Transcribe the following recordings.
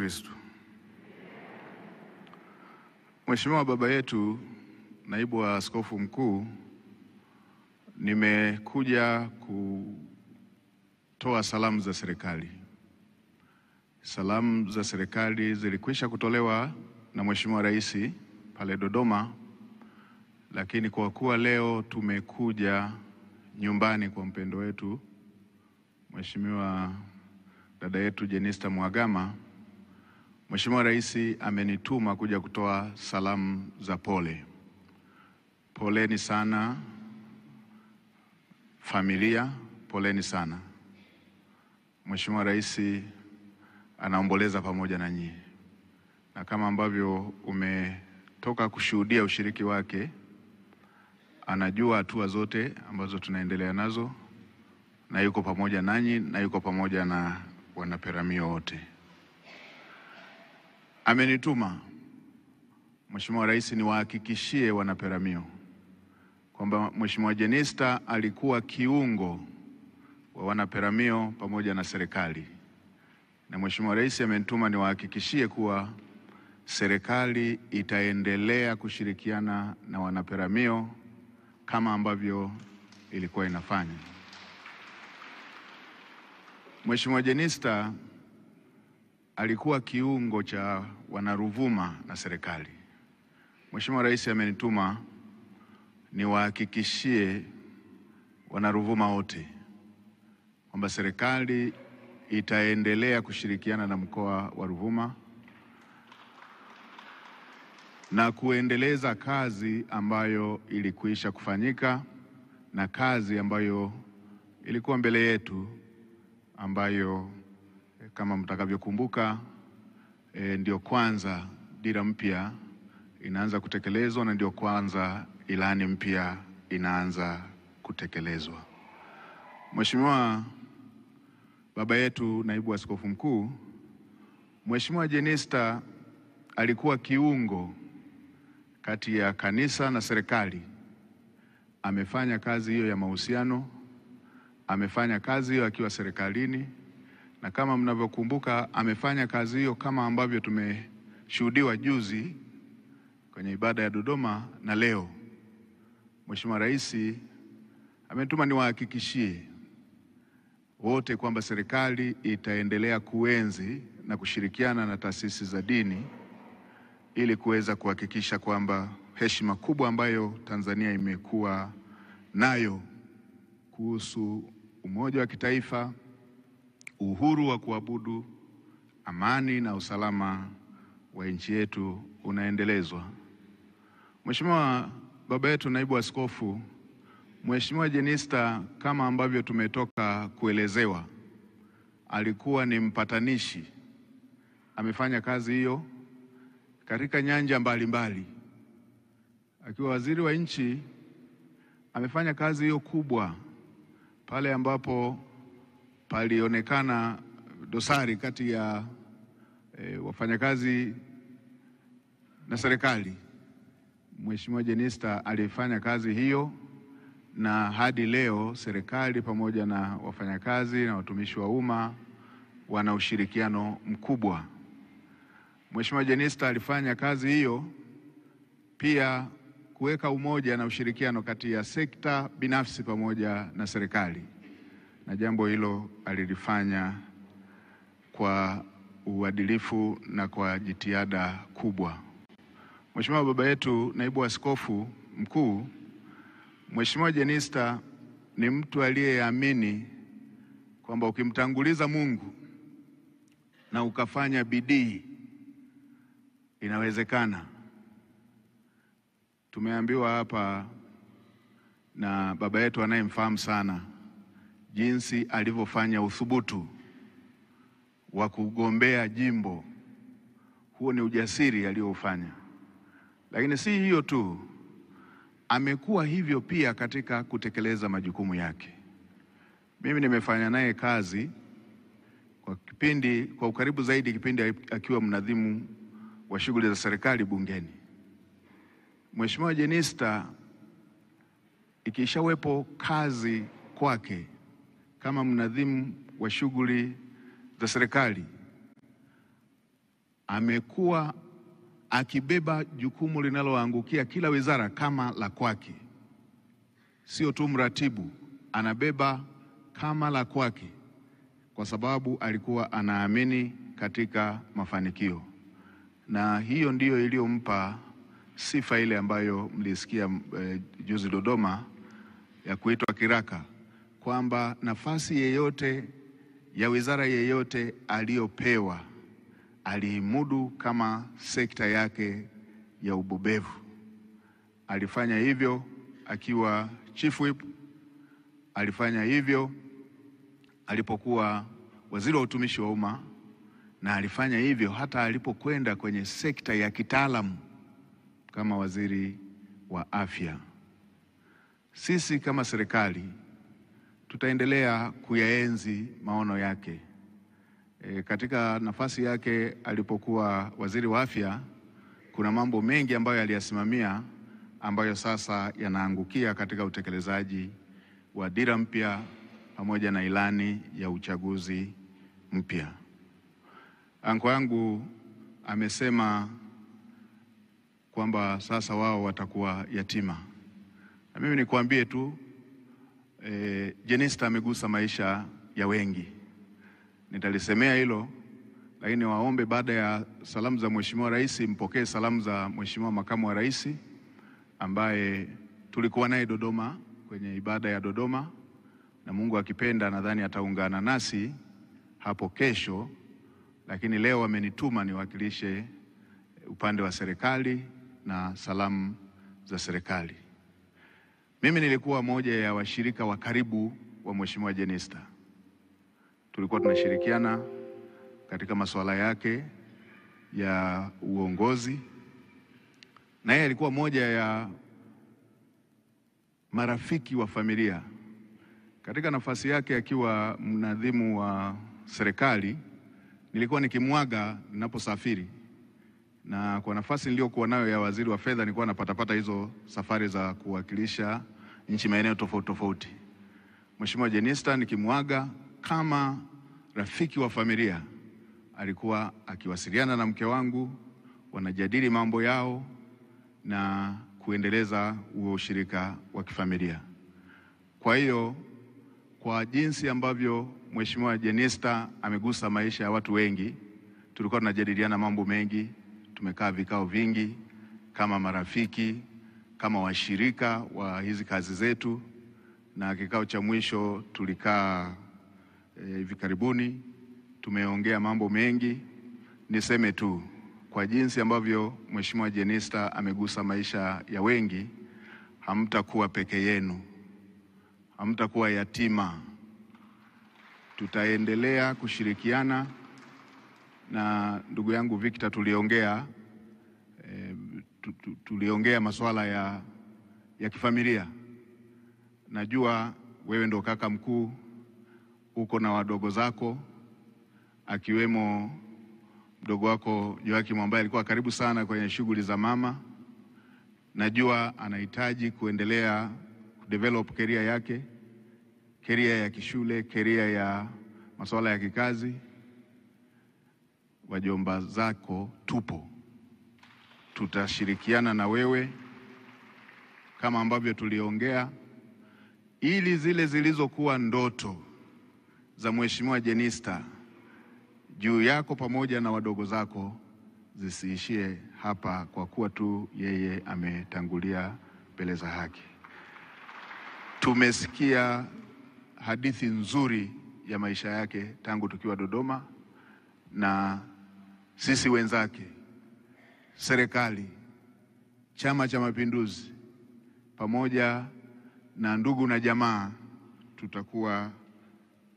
Kristo. Mheshimiwa baba yetu, naibu wa askofu mkuu, nimekuja kutoa salamu za serikali. Salamu za serikali zilikwisha kutolewa na Mheshimiwa Rais pale Dodoma, lakini kwa kuwa leo tumekuja nyumbani kwa mpendo wetu Mheshimiwa dada yetu Jenista Mhagama, Mheshimiwa Rais amenituma kuja kutoa salamu za pole. Poleni sana familia, poleni sana. Mheshimiwa Rais anaomboleza pamoja na nyinyi, na kama ambavyo umetoka kushuhudia ushiriki wake, anajua hatua zote ambazo tunaendelea nazo, na yuko pamoja nanyi na yuko pamoja na wanaperamio wote. Amenituma Mheshimiwa Rais niwahakikishie wanaperamio kwamba Mheshimiwa Jenista alikuwa kiungo wa wanaperamio pamoja na serikali, na Mheshimiwa Rais amenituma niwahakikishie kuwa serikali itaendelea kushirikiana na wanaperamio kama ambavyo ilikuwa inafanya. Mheshimiwa Jenista alikuwa kiungo cha wanaruvuma na serikali. Mheshimiwa Rais amenituma niwahakikishie wanaruvuma wote kwamba serikali itaendelea kushirikiana na mkoa wa Ruvuma na kuendeleza kazi ambayo ilikwisha kufanyika na kazi ambayo ilikuwa mbele yetu, ambayo kama mtakavyokumbuka ndio kwanza dira mpya inaanza kutekelezwa na ndio kwanza ilani mpya inaanza kutekelezwa. Mheshimiwa baba yetu naibu askofu mkuu, Mheshimiwa Jenista alikuwa kiungo kati ya kanisa na serikali. Amefanya kazi hiyo ya mahusiano, amefanya kazi hiyo akiwa serikalini, na kama mnavyokumbuka amefanya kazi hiyo kama ambavyo tumeshuhudiwa juzi kwenye ibada ya Dodoma na leo. Mheshimiwa Rais ametuma niwahakikishie wote kwamba serikali itaendelea kuenzi na kushirikiana na taasisi za dini ili kuweza kuhakikisha kwamba heshima kubwa ambayo Tanzania imekuwa nayo kuhusu umoja wa kitaifa, uhuru wa kuabudu, amani na usalama wa nchi yetu unaendelezwa. Mheshimiwa baba yetu naibu askofu, Mheshimiwa Jenista kama ambavyo tumetoka kuelezewa, alikuwa ni mpatanishi. Amefanya kazi hiyo katika nyanja mbalimbali. Akiwa waziri wa nchi amefanya kazi hiyo kubwa pale ambapo palionekana dosari kati ya wafanyakazi na serikali. Mheshimiwa Jenista alifanya kazi hiyo, na hadi leo serikali pamoja na wafanyakazi na watumishi wa umma wana ushirikiano mkubwa. Mheshimiwa Jenista alifanya kazi hiyo pia kuweka umoja na ushirikiano kati ya sekta binafsi pamoja na serikali, na jambo hilo alilifanya kwa uadilifu na kwa jitihada kubwa. Mheshimiwa baba yetu naibu askofu mkuu, Mheshimiwa Jenista ni mtu aliyeamini kwamba ukimtanguliza Mungu na ukafanya bidii inawezekana. Tumeambiwa hapa na baba yetu anayemfahamu sana jinsi alivyofanya uthubutu wa kugombea jimbo. Huo ni ujasiri aliofanya. Lakini si hiyo tu, amekuwa hivyo pia katika kutekeleza majukumu yake. Mimi nimefanya naye kazi kwa ukaribu zaidi kipindi akiwa mnadhimu wa shughuli za serikali bungeni. Mheshimiwa Jenista ikishawepo kazi kwake kama mnadhimu wa shughuli za serikali, amekuwa akibeba jukumu linaloangukia kila wizara kama la kwake. Sio tu mratibu, anabeba kama la kwake, kwa sababu alikuwa anaamini katika mafanikio, na hiyo ndiyo iliyompa sifa ile ambayo mlisikia juzi Dodoma ya kuitwa kiraka, kwamba nafasi yeyote ya wizara yeyote aliyopewa alimudu kama sekta yake ya ubobevu. Alifanya hivyo akiwa Chief Whip, alifanya hivyo alipokuwa waziri wa utumishi wa umma, na alifanya hivyo hata alipokwenda kwenye sekta ya kitaalamu kama waziri wa afya. Sisi kama serikali tutaendelea kuyaenzi maono yake. Katika nafasi yake alipokuwa waziri wa afya, kuna mambo mengi ambayo aliyasimamia ambayo sasa yanaangukia katika utekelezaji wa dira mpya pamoja na ilani ya uchaguzi mpya. Anko yangu amesema kwamba sasa wao watakuwa yatima. Na mimi nikuambie tu, Jenista amegusa maisha ya wengi. Nitalisemea hilo, lakini waombe baada ya salamu za Mheshimiwa Rais mpokee salamu za Mheshimiwa Makamu wa Rais ambaye tulikuwa naye Dodoma kwenye ibada ya Dodoma, na Mungu akipenda nadhani ataungana nasi hapo kesho, lakini leo amenituma niwakilishe upande wa serikali na salamu za serikali. Mimi nilikuwa moja ya washirika wa karibu wa Mheshimiwa Jenista. Tulikuwa tunashirikiana katika masuala yake ya uongozi, na yeye alikuwa moja ya marafiki wa familia. Katika nafasi yake akiwa mnadhimu wa serikali, nilikuwa nikimwaga ninaposafiri, na kwa nafasi niliyokuwa nayo ya waziri wa fedha nilikuwa napata hizo safari za kuwakilisha nchi maeneo tofauti tofauti. Mheshimiwa Jenista nikimwaga kama rafiki wa familia, alikuwa akiwasiliana na mke wangu, wanajadili mambo yao na kuendeleza huo ushirika wa kifamilia. Kwa hiyo, kwa jinsi ambavyo Mheshimiwa Jenista amegusa maisha ya watu wengi, tulikuwa tunajadiliana mambo mengi, tumekaa vikao vingi kama marafiki, kama washirika wa hizi kazi zetu, na kikao cha mwisho tulikaa hivi karibuni, tumeongea mambo mengi. Niseme tu, kwa jinsi ambavyo Mheshimiwa Jenista amegusa maisha ya wengi, hamtakuwa peke yenu, hamtakuwa yatima. Tutaendelea kushirikiana, na ndugu yangu Victor tuliongea masuala ya kifamilia. Najua wewe ndo kaka mkuu, uko na wadogo zako, akiwemo mdogo wako Joakim ambaye alikuwa karibu sana kwenye shughuli za mama. Najua anahitaji kuendelea kudevelop career yake, career ya kishule, career ya masuala ya kikazi. Wajomba zako tupo, tutashirikiana na wewe kama ambavyo tuliongea, ili zile zilizokuwa ndoto za Mheshimiwa Jenista juu yako pamoja na wadogo zako zisiishie hapa, kwa kuwa tu yeye ametangulia mbele za haki. Tumesikia hadithi nzuri ya maisha yake tangu tukiwa Dodoma, na sisi wenzake, serikali, Chama cha Mapinduzi, pamoja na ndugu na jamaa, tutakuwa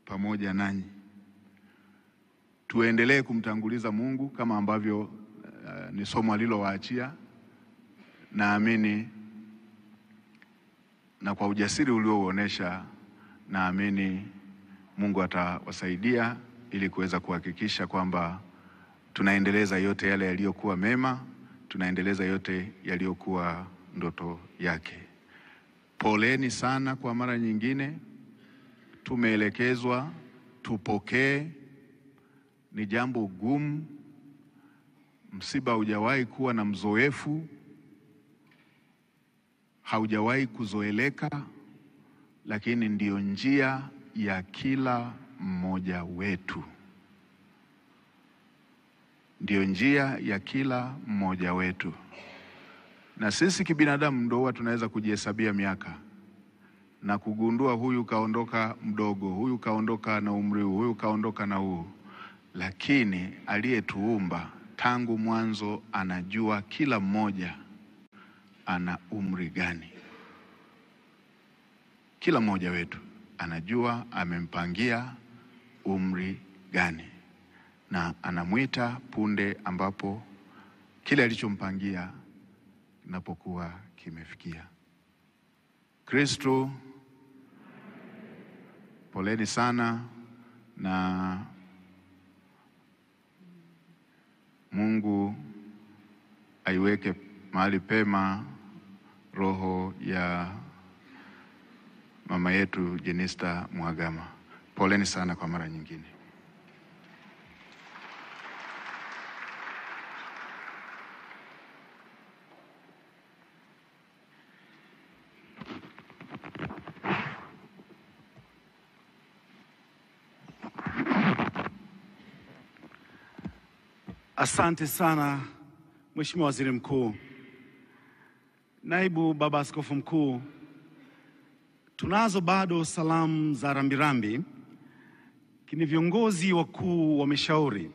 pamoja nanyi. Tuendelee kumtanguliza Mungu kama ambavyo ni somo alilowaachia. Naamini, na kwa ujasiri uliouonesha, naamini Mungu atawasaidia ili kuweza kuhakikisha kwamba tunaendeleza yote yale yaliyokuwa mema, tunaendeleza yote yaliyokuwa ndoto yake. Poleni sana kwa mara nyingine. Tumeelekezwa tupokee, ni jambo gumu Msiba haujawahi kuwa na mzoefu, haujawahi kuzoeleka, lakini ndiyo njia ya kila mmoja wetu. Ndiyo njia ya kila mmoja wetu. Na sisi kibinadamu ndio huwa tunaweza kujihesabia miaka na kugundua huyu kaondoka mdogo, huyu kaondoka na umri huu, huyu kaondoka na huu. Lakini aliyetuumba tangu mwanzo anajua kila mmoja ana umri gani. Kila mmoja wetu anajua amempangia umri gani, na anamwita punde ambapo kile alichompangia kinapokuwa kimefikia. Kristo, poleni sana, na Mungu aiweke mahali pema roho ya mama yetu Jenista Mhagama. Poleni sana kwa mara nyingine. Asante sana Mheshimiwa Waziri Mkuu. Naibu Baba Askofu Mkuu, tunazo bado salamu za rambirambi. Kini viongozi wakuu wameshauri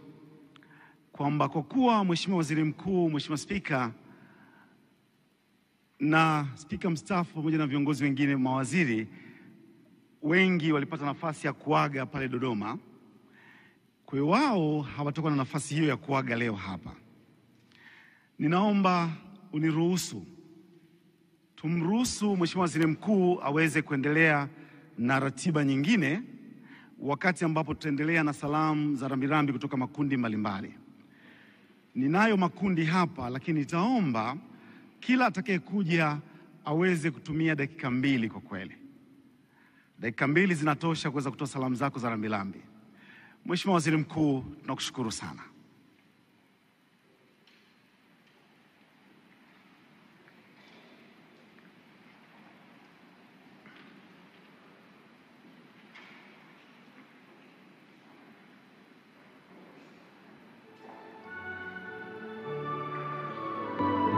kwamba kwa kuwa Mheshimiwa Waziri Mkuu, Mheshimiwa Spika na Spika mstaafu pamoja na viongozi wengine mawaziri wengi walipata nafasi ya kuaga pale Dodoma, kwa hiyo wao hawatakuwa na nafasi hiyo ya kuaga leo hapa. Ninaomba uniruhusu, tumruhusu Mheshimiwa Waziri Mkuu aweze kuendelea na ratiba nyingine, wakati ambapo tutaendelea na salamu za rambirambi kutoka makundi mbalimbali. Ninayo makundi hapa, lakini nitaomba kila atakayekuja aweze kutumia dakika 2 kwa kweli. Dakika 2 zinatosha kuweza kutoa salamu zako za rambirambi. Mheshimiwa Waziri Mkuu, tunakushukuru sana.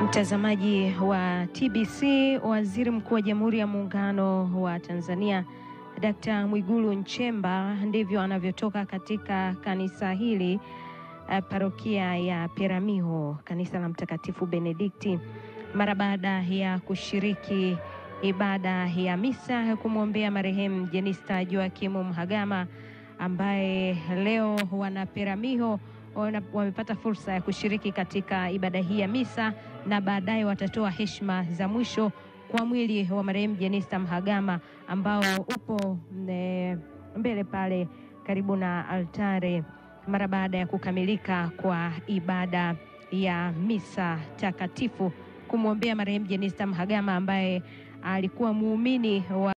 Mtazamaji wa TBC, Waziri Mkuu wa Jamhuri ya Muungano wa Tanzania Dr. Mwigulu Nchemba ndivyo anavyotoka katika kanisa hili, parokia ya Peramiho, kanisa la Mtakatifu Benedikti, mara baada ya kushiriki ibada ya misa kumwombea marehemu Jenista Joakim Mhagama, ambaye leo wana Peramiho wamepata fursa ya kushiriki katika ibada hii ya misa, na baadaye watatoa heshima za mwisho kwa mwili wa marehemu Jenista Mhagama ambao upo mbele pale karibu na altare, mara baada ya kukamilika kwa ibada ya misa takatifu kumwombea marehemu Jenista Mhagama ambaye alikuwa muumini wa